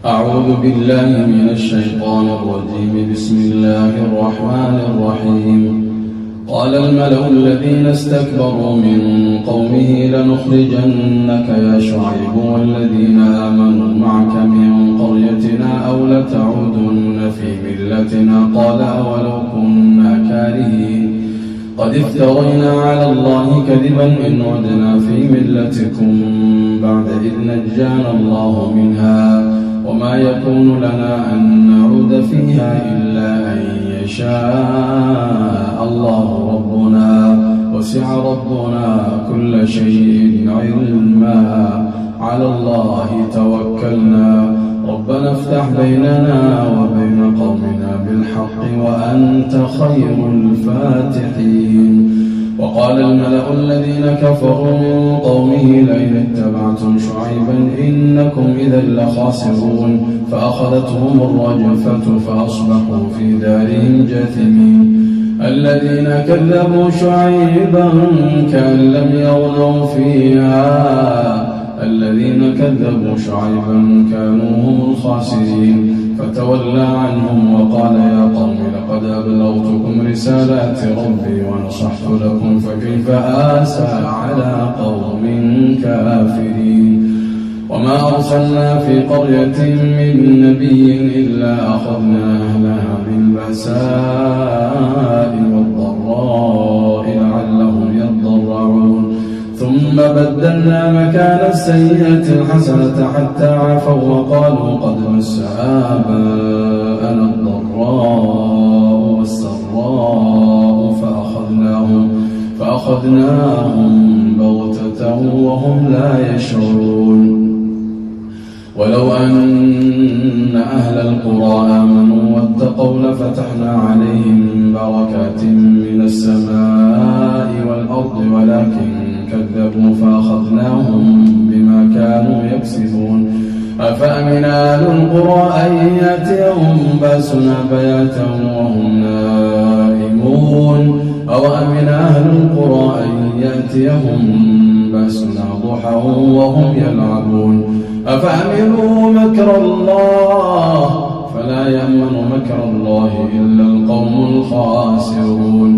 أعوذ بالله من الشيطان الرجيم. بسم الله الرحمن الرحيم. قال الملأ الذين استكبروا من قومه لنخرجنك يا شعيب والذين آمنوا معك من قريتنا أو لتعودن في ملتنا. قال أولو كنا كارهين قد افترينا على الله كذبا إن عدنا في ملتكم بعد إذ نجانا الله منها وما يكون لنا أن نعود فيها إلا أن يشاء الله ربنا وسع ربنا كل شيء علما على الله توكلنا ربنا افتح بيننا وبين قومنا بالحق وأنت خير الفاتحين. وقال الملأ الذين كفروا من قومه لئن اتبعتم شعيبا إنكم إذا لخاسرون فأخذتهم الرجفة فأصبحوا في دارهم جاثمين. الذين كذبوا شعيبا كأن لم يغنوا فيها الذين كذبوا شعيبا كانوا هم الخاسرين. فتولى عنهم وقال يا قوم لقد أبلغتكم رسالات ربي ونصحت لكم فكيف آسى على قوم كافرين. وما أرسلنا في قرية من نبي إلا أخذنا أهلها بالبأساء والضراء لعلهم يضرعون ثم بدلنا مكان السيئة الحسنة حتى عفوا وقالوا قد مس آباءنا الضراء والسراء فأخذناهم بغتة وهم لا يشعرون. ولو أن أهل القرى آمنوا واتقوا لفتحنا عليهم بركات من السماء والأرض ولكن كذبوا فأخذناهم بما كانوا يكسبون. أفأمن أهل القرى أن يأتيهم بأسنا بياتا وهم نائمون أو أمن أهل القرى أن يأتيهم بأسنا ضحى وهم يلعبون. أفأمنوا مكر الله فلا يأمن مكر الله إلا القوم الخاسرون.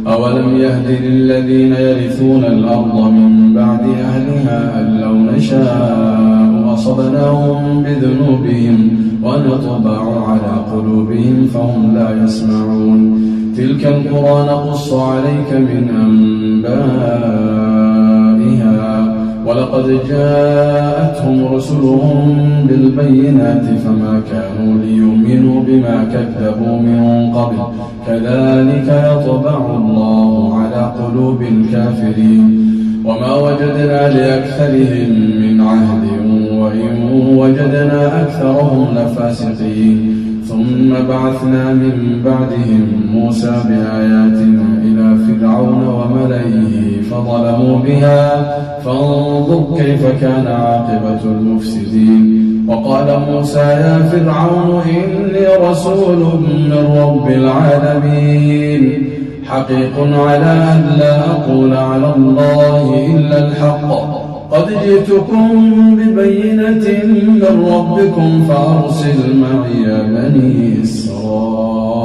أولم يهد للذين يرثون الأرض من بعد أهلها أن لو نشاء أصبناهم بذنوبهم ونطبع على قلوبهم فهم لا يسمعون. تلك القرى نقص عليك من أنبائها ولقد جاءتهم رسلهم بالبينات فما كانوا ليؤمنوا بما كذبوا من قبل كذلك يطبع الله على قلوب الكافرين. وما وجدنا لأكثرهم من عهد وإن وجدنا أكثرهم لفاسقين. ثم بعثنا من بعدهم موسى بآياتنا إلى فرعون وملئه فظلموا بها فانظر كيف كان عاقبة المفسدين. وقال موسى يا فرعون إني رسول من رب العالمين حقيق على أن لا أقول على الله إلا الحق قد جئتكم ببينة من ربكم فأرسل معي بني إسرائيل.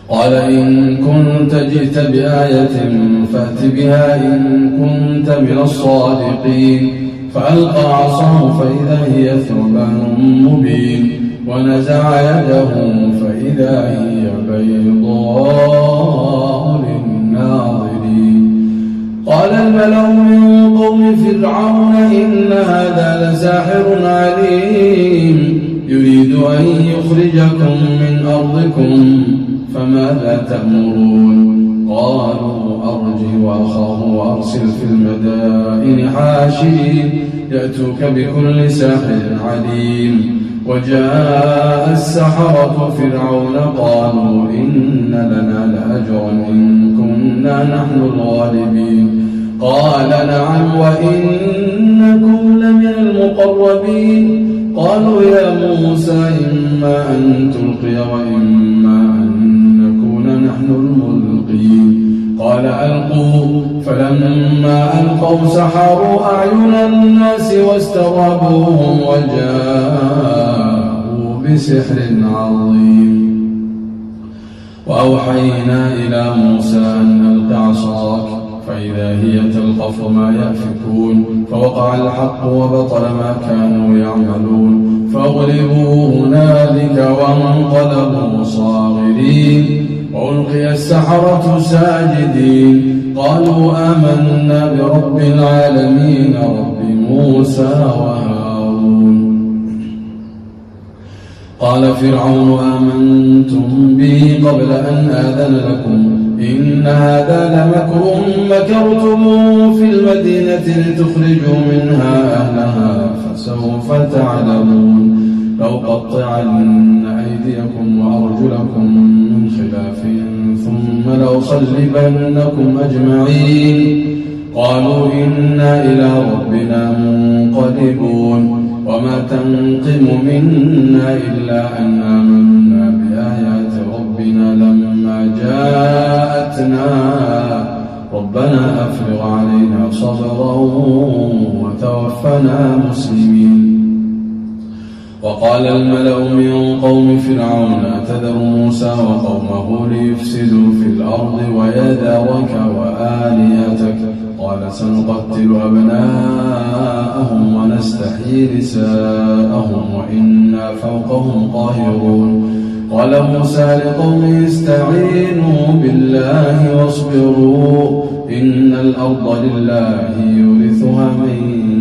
قال إن كنت جئت بآية فأت بها إن كنت من الصادقين. فألقى عصاه فإذا هي ثعبان مبين ونزع يده فإذا هي بيضاء للناظرين. قال الملأ من قوم فرعون إن هذا لساحر عليم يريد أن يخرجكم من أرضكم فماذا تأمرون. قالوا أرجه وأخاه وأرسل في المدائن حاشرين يأتوك بكل ساحر عليم. وجاء السحرة فرعون قالوا إن لنا لأجرا إن كنا نحن الغالبين. قال نعم وإنكم لمن المقربين. قالوا يا موسى إما أن تلقي وإما أن نكون نحن الملقين. قال ألقوا فلما ألقوا سحروا أعين الناس واسترهبوهم وجاءوا بسحر عظيم. وأوحينا إلى موسى أن ألق عصاك فإذا هي تلقف ما يأفكون فوقع الحق وبطل ما كانوا يعملون فاغلبوا هنالك وانقلبوا صاغرين وألقي السحرة ساجدين قالوا آمنا برب العالمين رب موسى وهارون. قال فرعون آمنتم به قبل أن آذن لكم إن هذا لمكر مكرتموه في المدينة لتخرجوا منها أهلها فسوف تعلمون لأقطعن أيديكم وأرجلكم من خلاف ثم لأصلبنكم أجمعين. قالوا إنا إلى ربنا منقلبون وما تنقم منا إلا أن آمنا بآيات ربنا لما جاءتنا ربنا أفرغ علينا صبرا وتوفنا مسلمين. وقال الملأ من قوم فرعون أتذر موسى وقومه ليفسدوا في الأرض ويذرك وآلهتك قال سنقتل أبناءهم ونستحيي نساءهم وإنا فوقهم قاهرون. قال موسى لقومه استعينوا بالله واصبروا إن الأرض لله يورثها من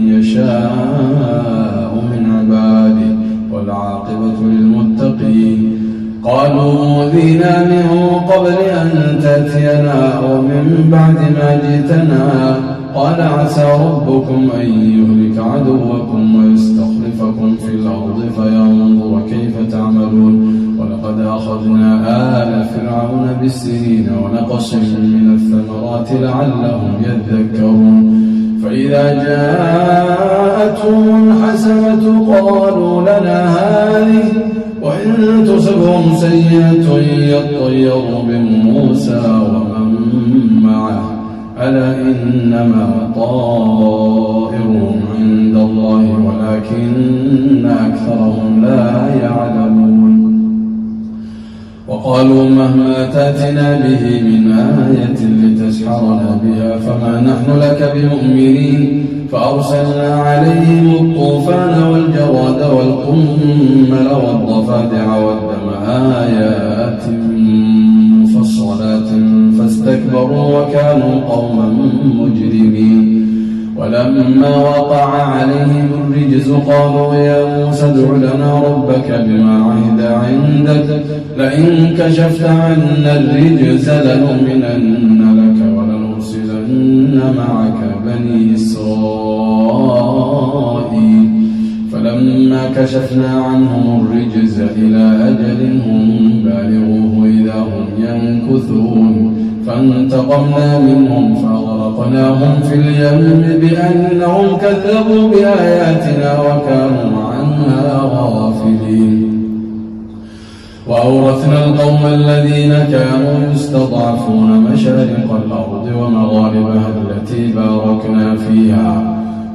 يشاء من عباده والعاقبة للمتقين. قالوا أوذينا من قبل أن تأتينا ومن بعد ما جئتنا قال عسى ربكم أن يهلك عدوكم ويستخلفكم في الأرض فينظر كيف تعملون ولقد أخذنا آل فرعون بالسنين ونقص من الثمرات لعلهم يذكرون. فإذا جاءتهم الحسنة قالوا لنا هذه وإن تصبهم سيئة يطيروا بموسى ومن معه ألا إنما طائرهم عند الله ولكن أكثرهم لا يعلمون. وقالوا مهما تأتنا به من آية لتسحرنا بها فما نحن لك بمؤمنين. فأرسلنا عليهم الطوفان والجراد والقمل والضفادع والدم آيات مفصلات فاستكبروا وكانوا قوما مجرمين. ولما وقع عليهم الرجز قالوا يا موسى ادع لنا ربك بما عهد عندك لئن كشفت عنا الرجز لنؤمنن لك ولنرسلن معك بني إسرائيل. فلما كشفنا عنهم الرجز إلى أجل هم بالغوه إذا هم ينكثون فانتقمنا منهم فأغرقناهم في اليم بأنهم كذبوا بآياتنا وكانوا عنها غافلين. وأورثنا القوم الذين كانوا يستضعفون مشارق الأرض ومغاربها التي باركنا فيها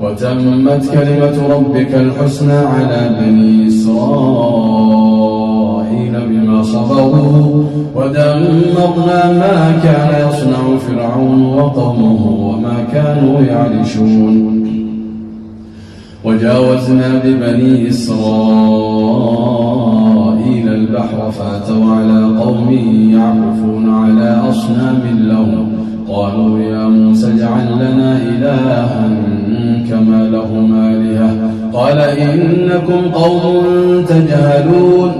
وتمت كلمة ربك الحسنى على بني إسرائيل بما صبروا ودمرنا ما كان يصنع فرعون وقومه وما كانوا يعرشون. وجاوزنا ببني إسرائيل البحر فأتوا على قوم يعكفون على أصنام لهم قالوا يا موسى اجعل لنا إلها كما لهم آلهة قال إنكم قوم تجهلون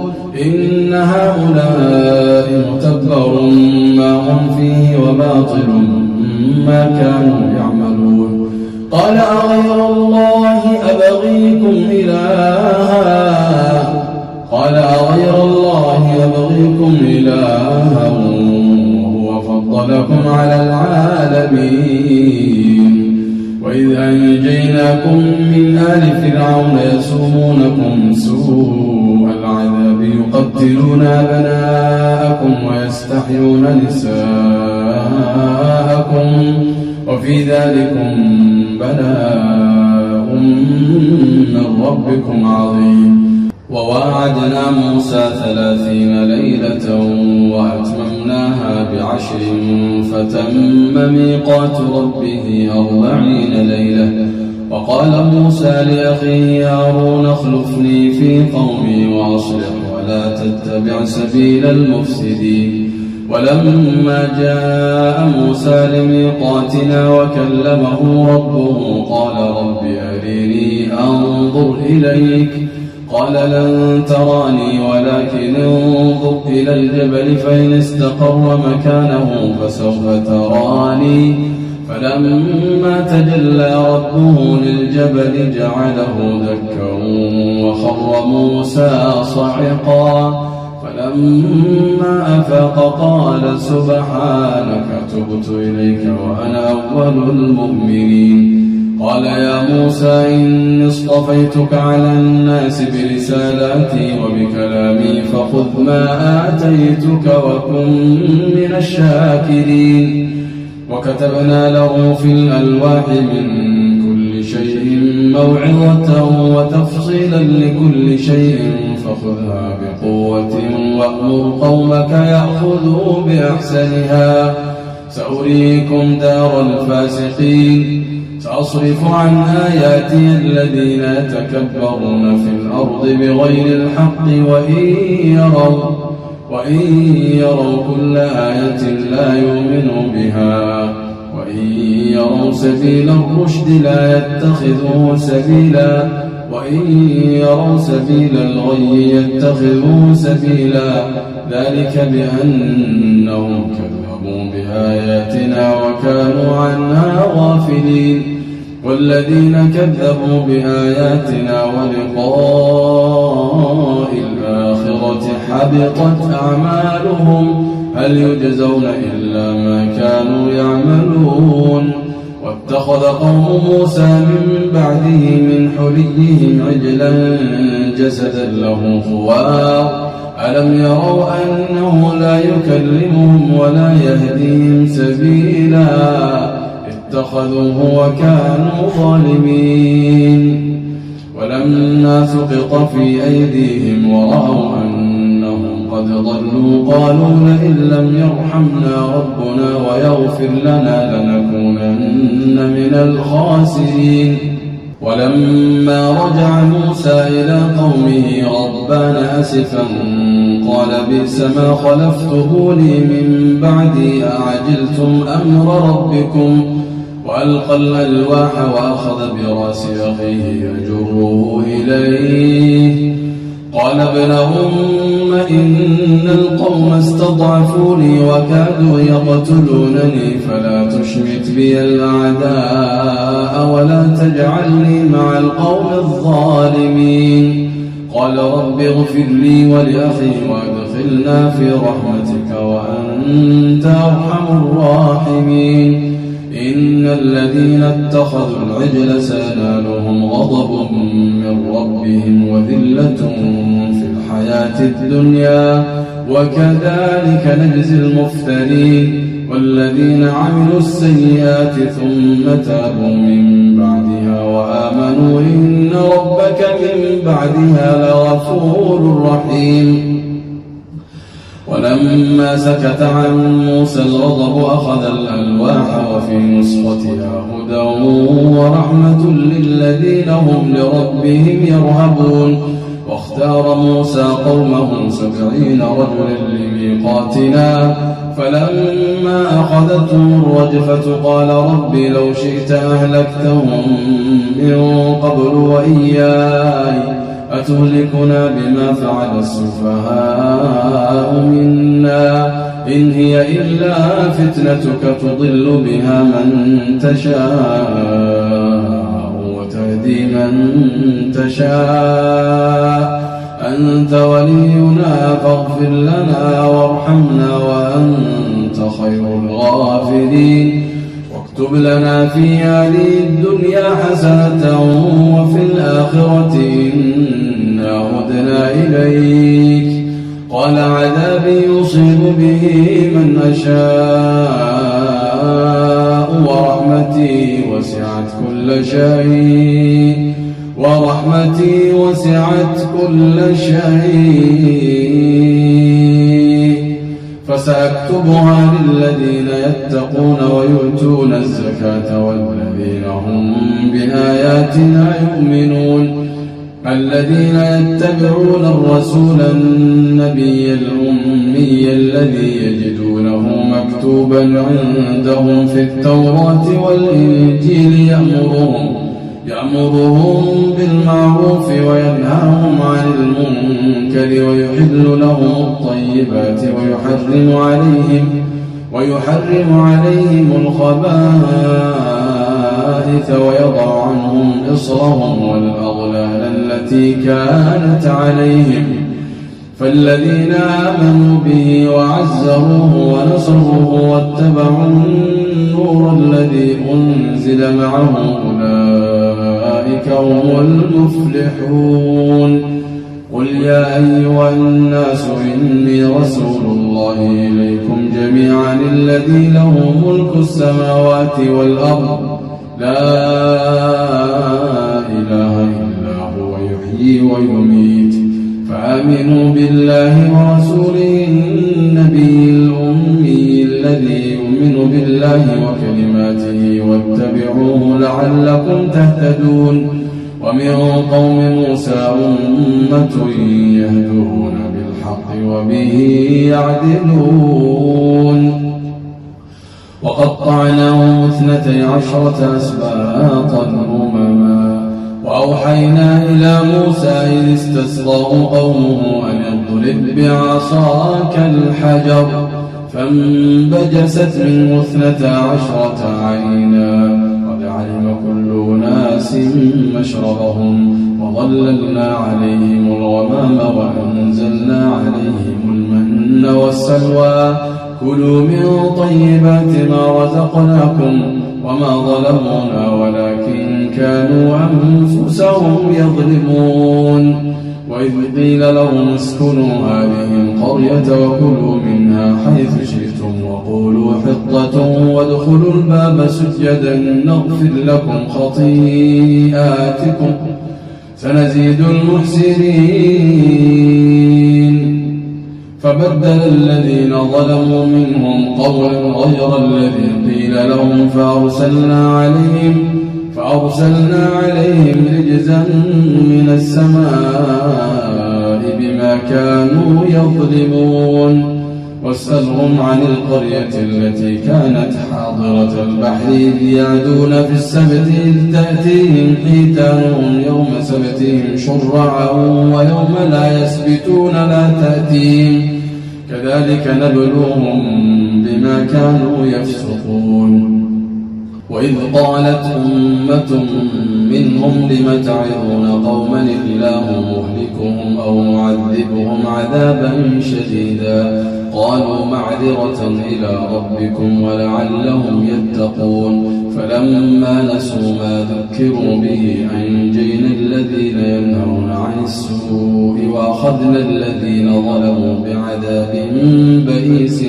إن هؤلاء متبر ما هم فيه وباطل ما كانوا يعملون. قال أغير الله أبغيكم إلها وهو فضلكم على العالمين. وإذ أنجيناكم من آل فرعون يسومونكم سوء العذاب يقتلون أبناءكم ويستحيون نساءكم وفي ذلكم بلاء من ربكم عظيم. وواعدنا موسى 30 ليلة وأتممناها ب10 فتم ميقات ربه 40 ليلة. وقال موسى لأخيه هارون اخلفني في قومي وأصلح ولا تتبع سبيل المفسدين. ولما جاء موسى لميقاتنا وكلمه ربه قال رب أرني أنظر إليك قال لن تراني ولكن انظر إلى الجبل فإن استقر مكانه فسوف تراني. فلما تجلى ربه للجبل جعله دكا وخر موسى صعقا. فلما أفاق قال سبحانك تبت إليك وأنا أول المؤمنين. قال يا موسى إني اصطفيتك على الناس برسالاتي وبكلامي فخذ ما آتيتك وكن من الشاكرين. وكتبنا له في الألواح من كل شيء موعظة وتفصيلا لكل شيء فخذها بقوة وأمر قومك يأخذوا بأحسنها سأريكم دار الفاسقين. سأصرف عن آياتي الذين يتكبرون في الأرض بغير الحق وإن يروا كل آية لا يؤمنوا بها وإن يروا سبيل الرشد لا يتخذوه سبيلا وإن يروا سبيل الغي يتخذوه سبيلا. ذلك بأنهم كذبوا بآياتنا وكانوا عنها غافلين. والذين كذبوا بآياتنا ولقاء الآخرة حبطت أعمالهم هل يجزون إلا ما كانوا يعملون. واتخذ قوم موسى من بعده من حليهم عجلا جسدا له خوار ألم يروا أنه لا يكلمهم ولا يهديهم سبيلا اتخذوه وكانوا ظالمين. ولما سقط في أيديهم ورأوا أنهم قد ضلوا قالوا لئن لم يرحمنا ربنا ويغفر لنا لنكونن من الخاسرين. ولما رجع موسى إلى قومه غضبان أسفا قال بئس ما خلفتموني من بعدي أعجلتم أمر ربكم. وألقى الألواح وأخذ برأس أخيه يجره إليه قال ابن أم إن القوم استضعفوني وكادوا يقتلونني فلا تشمت بي الأعداء ولا تجعلني مع القوم الظالمين. قال رب اغفر لي ولأخي وادخلنا في رحمتك وأنت أرحم الراحمين. إن الذين اتخذوا العجل سينالهم غضب من ربهم وذلة في الحياة الدنيا وكذلك نجزي المفترين. والذين عملوا السيئات ثم تابوا من بعدها وآمنوا إن ربك من بعدها لغفور رحيم. ولما سكت عن موسى الغضب أخذ الألواح وفي نسختها هدى ورحمة للذين هم لربهم يرهبون. واختار موسى قومه 70 رجلا لميقاتنا فلما أخذتهم الرجفة قال رب لو شئت أهلكتهم من قبل وإياي أتهلكنا بما فعل السفهاء منا إن هي إلا فتنتك تضل بها من تشاء وتهدي من تشاء أنت ولينا فاغفر لنا وارحمنا وأنت خير الغافرين. واكتب لنا في هذه الدنيا حسنة وفي الآخرة إنا هدنا إليك. قال عذابي يصيب به من أشاء ورحمتي وسعت كل شيء فسأكتبها للذين يتقون ويؤتون الزكاة والذين هم بآياتنا يؤمنون الذين يتبعون الرسول النبي الأمي الذي يجدونه مكتوبا عندهم في التوراة والإنجيل يأمرهم بالمعروف وينهاهم عن المنكر ويحل لهم الطيبات ويحرم عليهم الخبائث ويضع عنهم إصرهم والأغلال التي كانت عليهم فالذين آمنوا به وعزروه ونصروه واتبعوا النور الذي أنزل معه أولئك هم المفلحون قل يا أيها الناس إني رسول الله إليكم جميعا الذي له ملك السماوات والأرض لا إله إلا هو يحيي ويميت فآمنوا بالله ورسوله النبي الأمي الذي يؤمن بالله وكلماته واتبعوه لعلكم تهتدون ومن قوم موسى أمة يهدون بالحق وبه يعدلون وقطعناهم 12 أسباطا أمما وأوحينا إلى موسى إذ استسقاه قومه أن اضرب بعصاك الحجر فانبجست منه 12 عينا قد علم كل أناس مشربهم وظللنا عليهم الغمام وأنزلنا عليهم المن والسلوى كلوا من طيبات ما رزقناكم وما ظلمونا ولكن كانوا أنفسهم يظلمون وإذ قيل لهم اسكنوا هذه القرية وكلوا منها حيث شئتم وقولوا حطة وادخلوا الباب سجدا نغفر لكم خطيئاتكم سنزيد المحسنين فبدل الذين ظلموا منهم قولا غير الذي قيل لهم فأرسلنا عليهم رجزا من السماء بما كانوا يظلمون واسألهم عن القرية التي كانت حاضرة البحر إذ يعدون في السبت إذ تأتيهم حيتانهم يوم سبتهم شرعا ويوم لا يسبتون لا تأتيهم كذلك نبلوهم بما كانوا يفسقون وإذ قالت أمة منهم لم تعظون قوما الله مهلكهم أو معذبهم عذابا شديدا قالوا معذرة إلى ربكم ولعلهم يتقون فلما نسوا ما ذكروا به أنجينا الذين ينهون عن السوء وأخذنا الذين ظلموا بعذاب بئيس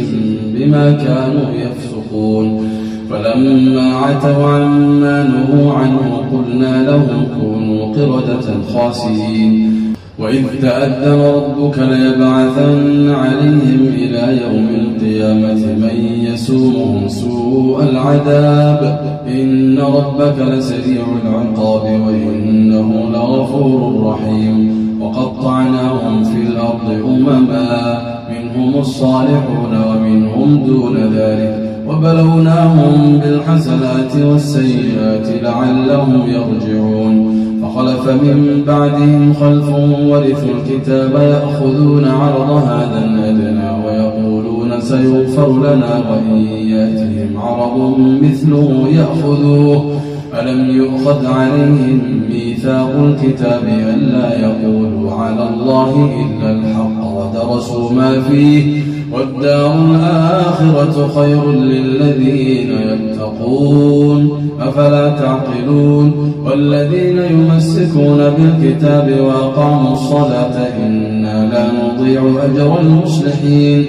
بما كانوا يفسقون فلما عتوا عما نهوا عنه قلنا لهم كونوا قردة خاسئين وإذ تأذن ربك ليبعثن عليهم إلى يوم القيامة من يسومهم سوء العذاب إن ربك لسريع العقاب وإنه لغفور رحيم وقطعناهم في الأرض أمما منهم الصالحون ومنهم دون ذلك وبلوناهم بالحسنات والسيئات لعلهم يرجعون فخلف من بعدهم خلف ورثوا الكتاب يأخذون عرض هذا الأدنى ويقولون سيغفر لنا وإن يأتهم عرض مثله يأخذوه ألم يؤخذ عليهم ميثاق الكتاب ألا يقولوا على الله إلا الحق ودرسوا ما فيه والدار الآخرة خير للذين يتقون أفلا تعقلون والذين يمسكون بالكتاب وأقاموا الصلاة إنا لا نضيع أجر المصلحين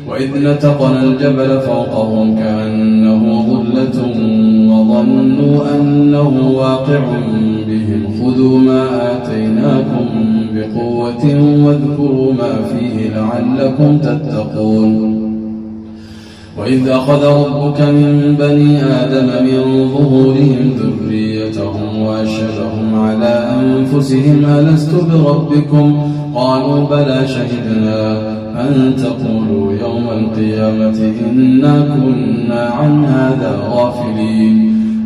وإذ نتقنا الجبل فوقهم كأنه ظلة ظنوا أنه واقع بهم خذوا ما آتيناكم بقوة واذكروا ما فيه لعلكم تتقون. وإذ أخذ ربك من بني آدم من ظهورهم ذريتهم وأشهدهم على أنفسهم ألست بربكم قالوا بلى شهدنا أن تقولوا يوم القيامة إنا كنا عن هذا غافلين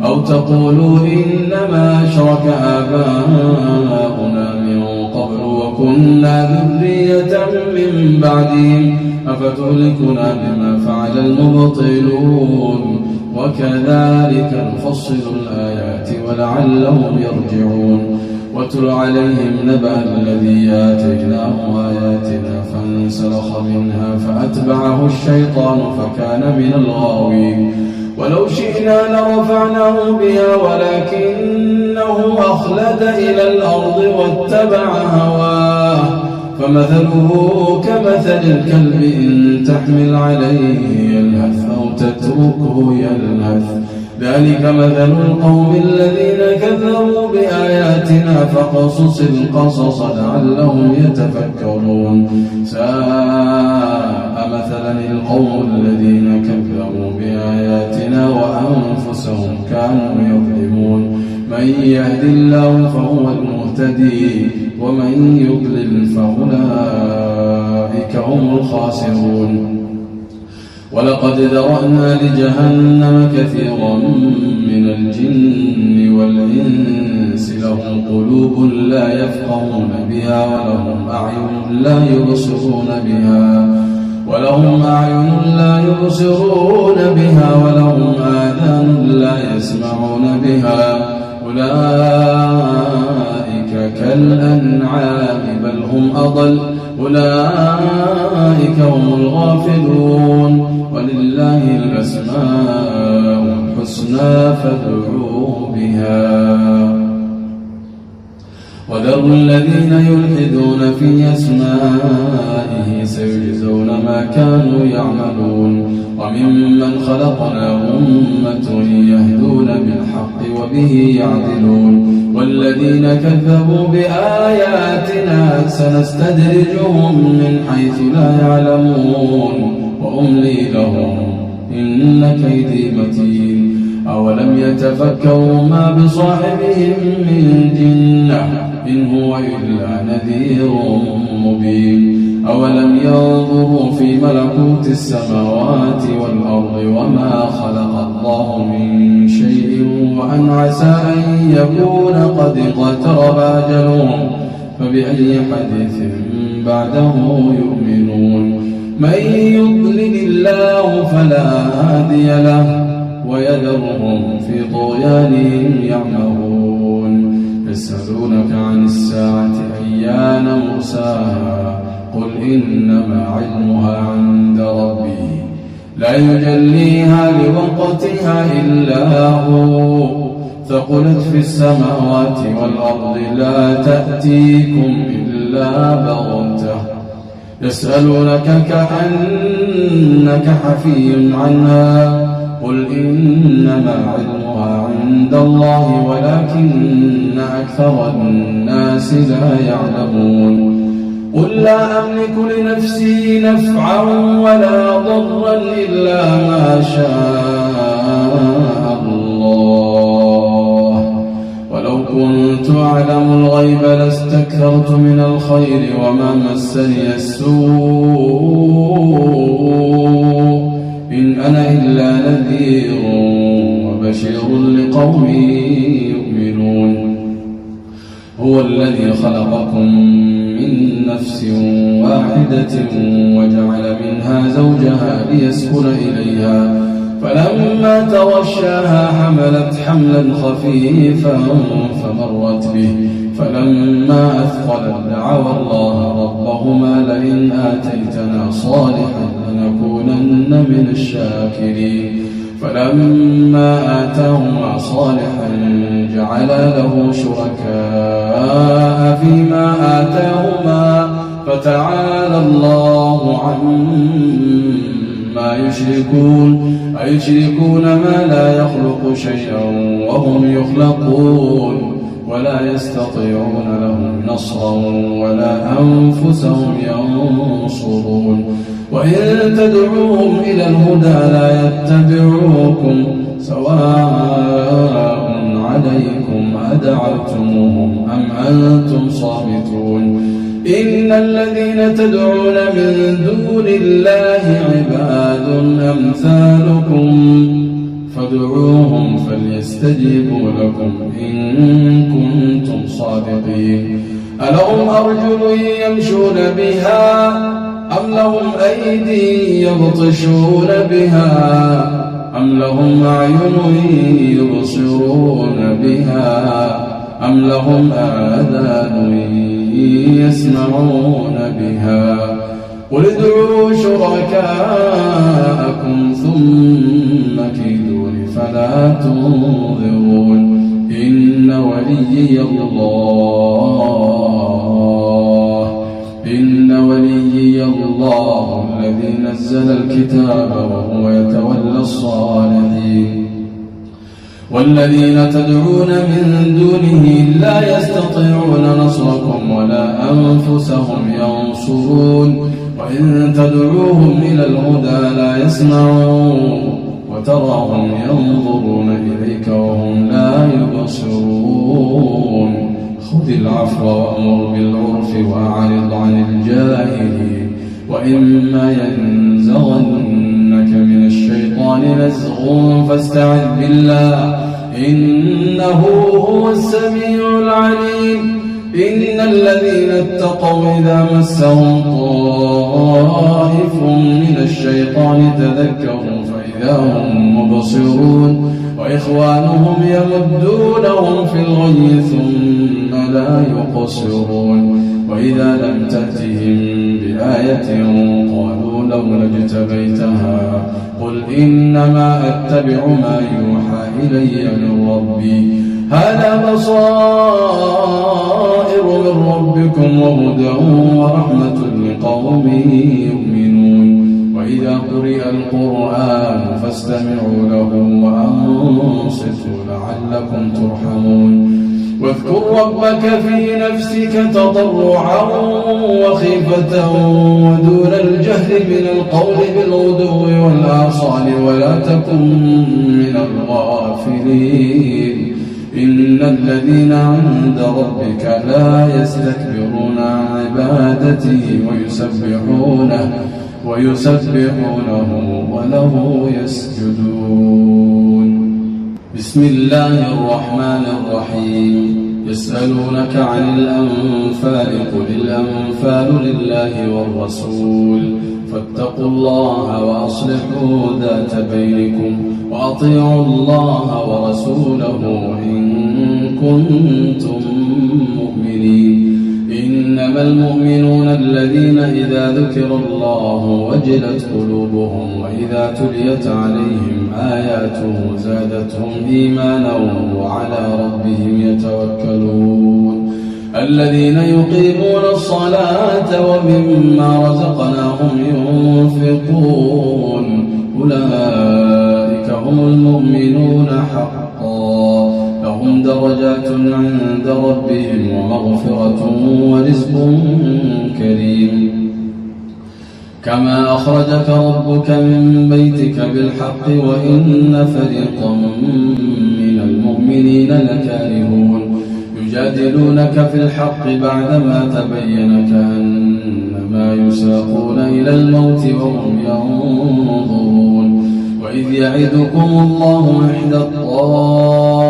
أو تقولوا إنما أشرك آباؤنا من قبل وكنا ذرية من بعدهم أفتهلكنا بما فعل المبطلون وكذلك نفصل الآيات ولعلهم يرجعون. واتل عليهم نبأ الذي آتيناه آياتنا فانسلخ منها فأتبعه الشيطان فكان من الغاوين. ولو شئنا لرفعناه بها ولكنه أخلد إلى الأرض واتبع هواه فمثله كمثل الكلب إن تحمل عليه يلهث أو تتركه يلهث ذلك مثل القوم الذين كذبوا بآياتنا فقصص القصص لعلهم يتفكرون. ساء مثلا القوم الذين كذبوا بآياتنا وأنفسهم كانوا يظلمون. من يهد الله فهو المهتدي ومن يضلل فأولئك هم الخاسرون. ولقد ذرأنا لجهنم كثيرا من الجن والإنس لهم قلوب لا يفقهون بها ولهم أعين لا يبصرون بها ولهم آذان لا يسمعون بها أولئك كالأنعام بل هم أضل أولئك هم الغافلون. ولله الأسماء الحسنى فادعوه بها وذروا الذين يلحدون في أسمائه سيجزون ما كانوا يعملون. وممن خلقنا أمة يهدون بالحق وبه يعدلون. والذين كذبوا بآياتنا سنستدرجهم من حيث لا يعلمون وأملي لهم إن كيدي متين. أولم يتفكروا ما بصاحبهم من جنة إن هو إلا نذير مبين. أولم ينظروا في ملكوت السماوات والأرض وما خلق الله من شيء وأن عسى أن يكون قد اقترب أجلهم فبأي حديث بعده يؤمنون. من يضلل الله فلا هادي له ويذرهم في طغيانهم يعمهون. يسألونك عن الساعة أيان مرساها قل إنما علمها عند ربي لا يجليها لوقتها إلا هو ثقلت في السماوات والأرض لا تأتيكم إلا بغتة يسألونك كأنك حفي عنها قل إنما علمها عند الله ولكن أكثر الناس لا يعلمون. قل لا أملك لنفسي نفعا ولا ضرا إلا ما شاء الله ولو كنت أعلم الغيب لاستكثرت من الخير وما مسني السوء إن أنا إلا نذير وبشير لقوم يؤمنون. هو الذي خلقكم من نفس واحدة وجعل منها زوجها ليسكن إليها فلما تغشاها حملت حملا خفيفا فمرت به فلما أثقلت دعوا الله ربهما لئن آتيتنا صالحا لنكونن من الشاكرين فلما آتاهما صالحا جعلا له شركاء فيما آتاهما فتعالى الله عما ما يشركون أيشركون ما لا يخلق شيئا وهم يخلقون ولا يستطيعون لهم نصرا ولا أنفسهم ينصرون وإن تدعوهم إلى الهدى لا يتبعوكم سواء عليكم أدعوتموهم أم أنتم صامتون إن الذين تدعون من دون الله عباد أمثالكم فادعوهم فليستجيبوا لكم إن كنتم صادقين ألهم أرجل يمشون بها أم لهم أيدي يبطشون بها أم لهم أعين يبصرون بها أم لهم آذان يسمعون بها قل ادعوا شركاءكم ثم كيدون فلا تنظرون إن وليي الله الذي نزل الكتاب وهو يتولى الصالحين والذين تدعون من دونه لا يستطيعون نصركم ولا أنفسهم ينصرون وإن تدعوهم إلى الهدى لا يسمعون وتراهم ينظرون إليك وهم لا يبصرون خذ العفو وأمر بالعرف وأعرض عن الجاهلين وإما ينزغنك من الشيطان نزغ فاستعذ بالله إنه هو السميع العليم إن الذين اتقوا إذا مسهم طائف من الشيطان تذكروا فإذا هم مبصرون وإخوانهم يمدونهم في الغي ثم لا يقصرون وإذا لم تأتهم بآية قالوا لولا اجتبيتها قل إنما أتبع ما يوحى إلي من ربي هذا بصائر من ربكم وهدى ورحمة لقوم يؤمنون وإذا قرئ القرآن فاستمعوا له وأنصتوا لعلكم ترحمون واذكر ربك في نفسك تضرعا وخيفة ودون الجهر من القول بالغدو والآصال ولا تكن من الغافلين إن الذين عند ربك لا يستكبرون عن عبادته ويسبحونه وله يسجدون بسم الله الرحمن الرحيم يسألونك عن الأنفال قل الأنفال لله والرسول فاتقوا الله وأصلحوا ذات بينكم وأطيعوا الله ورسوله إن كنتم مؤمنين إنما المؤمنون الذين إذا ذكر الله وجلت قلوبهم وإذا تليت عليهم آياته زادتهم إيمانا وعلى ربهم يتوكلون الذين يقيمون الصلاة ومما رزقناهم ينفقون أولئك هم المؤمنون حقا لهم درجات عند ربهم ومغفرة ورزق كريم كما أخرجك ربك من بيتك بالحق وإن فريقا من المؤمنين لكارهون يجادلونك في الحق بعدما تبين كأنما يساقون إلى الموت وهم ينظرون وإذ يعدكم الله إحدى الطائفتين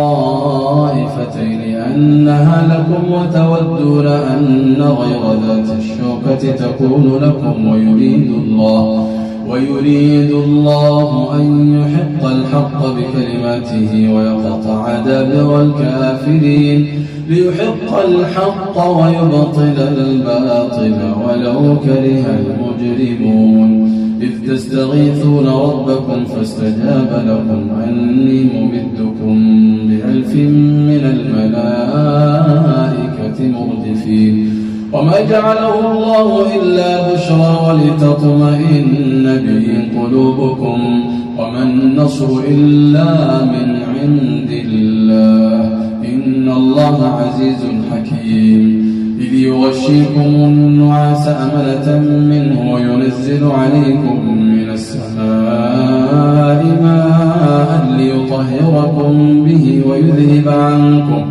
أنها لكم وتودون أن غير ذات الشوكة تكون لكم ويريد الله أن يحق الحق بكلماته ويقطع دابر الكافرين ليحق الحق ويبطل الباطل ولو كره المجرمون إذ تستغيثون ربكم فاستجاب لكم أني ممدكم ب1000 من الملائكة مردفين وما جعله الله إلا بشرى ولتطمئن به قلوبكم وما النصر إلا من عند الله إن الله عزيز حكيم إذ يغشيكم النعاس أمنة منه وينزل عليكم من السماء ماء ليطهركم به ويذهب عنكم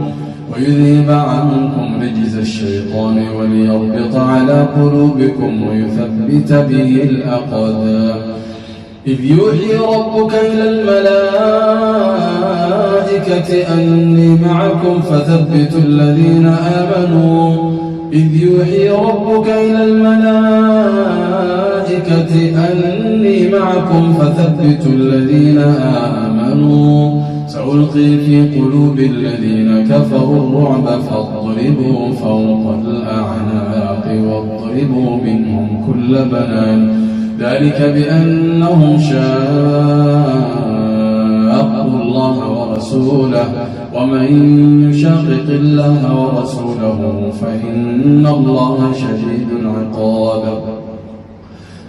رجز الشيطان وليربط على قلوبكم ويثبت به الأقدام إذ يوحي ربك إلى الملائكة أني معكم فثبتوا الذين آمنوا إذ يوحي ربك إلى الملائكة أني معكم فثبتوا الذين آمنوا سألقي في قلوب الذين كفروا الرعب فاضربوا فوق الأعناق واضربوا منهم كل بنان ذلك بأنهم شاقوا الله ورسوله ومن يشاقق الله ورسوله فإن الله شديد العقاب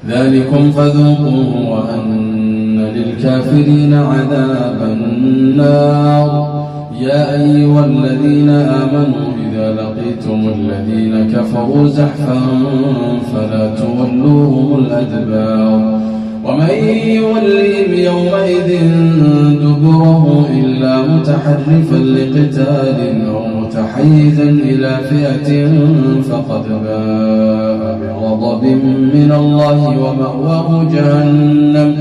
ذلكم فذوقوه وأن للكافرين عذاب النار يا أيها الذين آمنوا إذا لقيتم الذين كفروا زحفا فلا تولوهم الأدبار ومن يولهم يومئذ دبره إلا متحرفا لقتال أو متحيزا إلى فئة فقد باء بغضب من الله ومأواه جهنم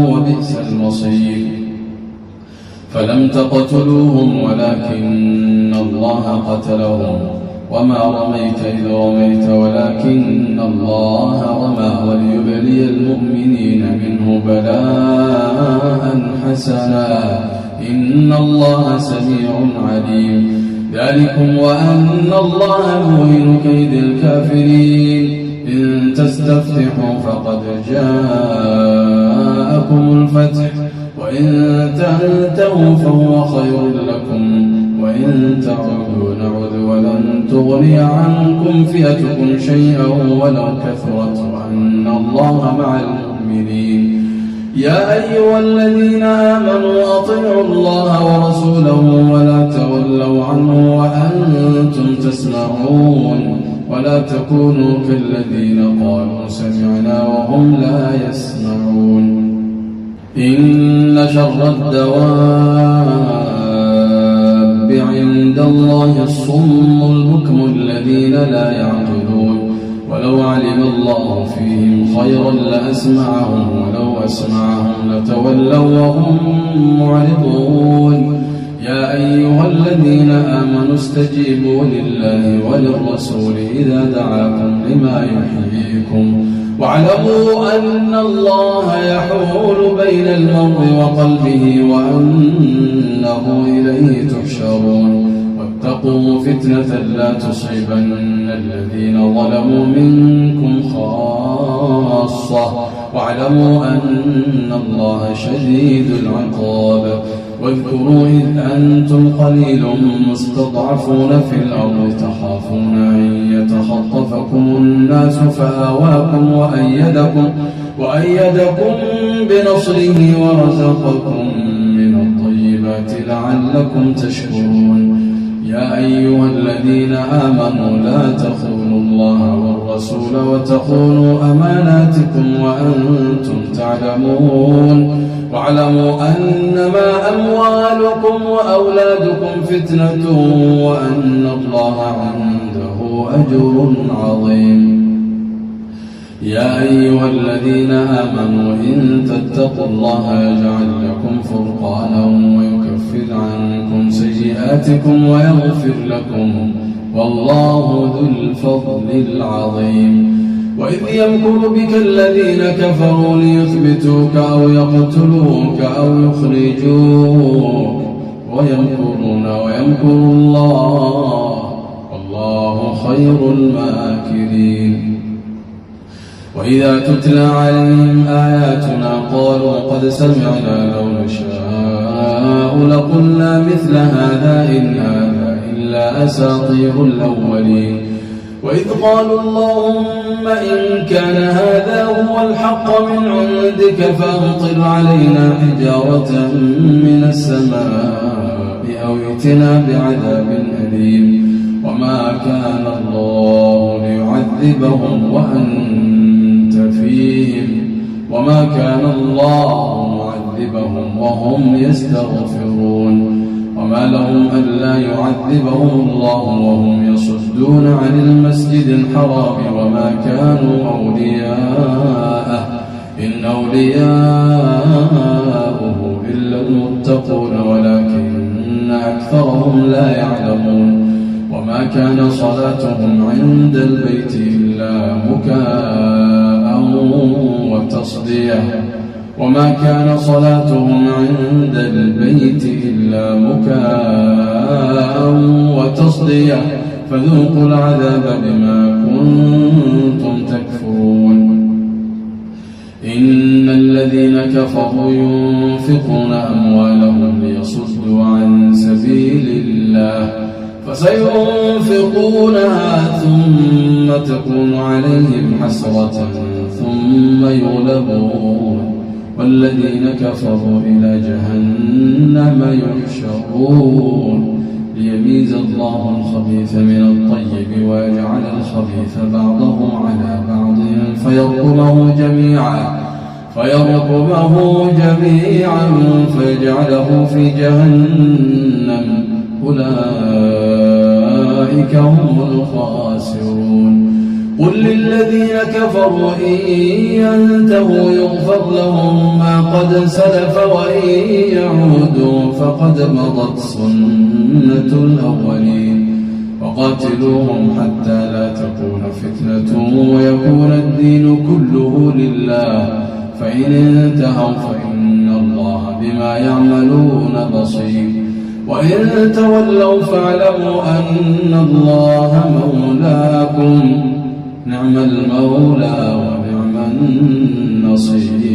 وبئس المصير فلم تقتلوهم ولكن الله قتلهم وما رميت إذ رميت ولكن الله رمى وليبلي المؤمنين منه بلاء حسنا إن الله سميع عليم ذلكم وأن الله موهن كيد الكافرين إن تستفتحوا فقد جاءكم الفتح وإن تنتهوا فهو خير لكم وإن تعودوا نعد ولن تغني عنكم فئتكم شيئا ولو كثرت وأن الله مع المؤمنين يا أيها الذين آمنوا أطيعوا الله ورسوله ولا تولوا عنه وأنتم تسمعون ولا تكونوا كالذين قالوا سمعنا وهم لا يسمعون إن شر الدواب عند الله الصم البكم الذين لا يعقلون ولو علم الله فيهم خيرا لأسمعهم ولو أسمعهم لتولوا وهم معرضون يا أيها الذين آمنوا استجيبوا لله وللرسول إذا دعاكم لما يحييكم واعلموا أن الله يحول بين المرء وقلبه وأنه إليه تحشرون واتقوا فتنة لا تصيبن الذين ظلموا منكم خاصة واعلموا أن الله شديد العقاب واذكروا إذ أنتم قليل مستضعفون في الأرض تخافون أن يتخطفكم الناس فآواكم وأيدكم بنصره ورزقكم من الطيبات لعلكم تشكرون يا أيها الذين آمنوا لا تخونوا الله والرسول وتخونوا أماناتكم وأنتم تعلمون واعلموا أنما أموالكم وأولادكم فتنة وأن الله عنده أجر عظيم يا أيها الذين آمنوا إن تتقوا الله يجعل لكم فرقانا ويكفر عنكم سيئاتكم ويغفر لكم والله ذو الفضل العظيم وإذ يمكر بك الذين كفروا ليثبتوك أو يقتلوك أو يخرجوك ويمكرون ويمكر الله والله خير الماكرين وإذا تتلى عليهم آياتنا قالوا قد سمعنا لو نشاء لقلنا مثل هذا إن هذا إلا إلا أساطير الأولين. وإذ قالوا اللهم إن كان هذا هو الحق من عندك فأمطر علينا حجارة من السماء أو ائتنا بعذاب أليم. وما كان الله ليعذبهم وأنت فيهم وما كان الله معذبهم وهم يستغفرون. وما لهم ألا يعذبهم الله وهم يصدون عن المسجد الحرام وما كانوا أولياءه إن أولياءه إلا المتقون ولكن أكثرهم لا يعلمون. وما كان صلاتهم عند البيت إلا مكاء وتصدية وما كان صلاتهم عند البيت إلا مكاء وتصدية فذوقوا العذاب بما كنتم تكفرون. إن الذين كفروا ينفقون أموالهم ليصدوا عن سبيل الله فسينفقونها ثم تكون عليهم حسرة ثم يغلبون والذين كفروا إلى جهنم يحشرون ليميز الله الخبيث من الطيب ويجعل الخبيث بعضه على بعض فيركمه جميعا فيجعله في جهنم أولئك هم الخاسرون. قل للذين كفروا إن ينتهوا يغفر لهم ما قد سلف وإن يعودوا فقد مضت سنة الأولين. وقاتلوهم حتى لا تكون فتنة ويكون الدين كله لله فإن انتهوا فإن الله بما يعملون بصير. وإن تولوا فاعلموا أن الله مولاكم نعم المولى ونعم النصير.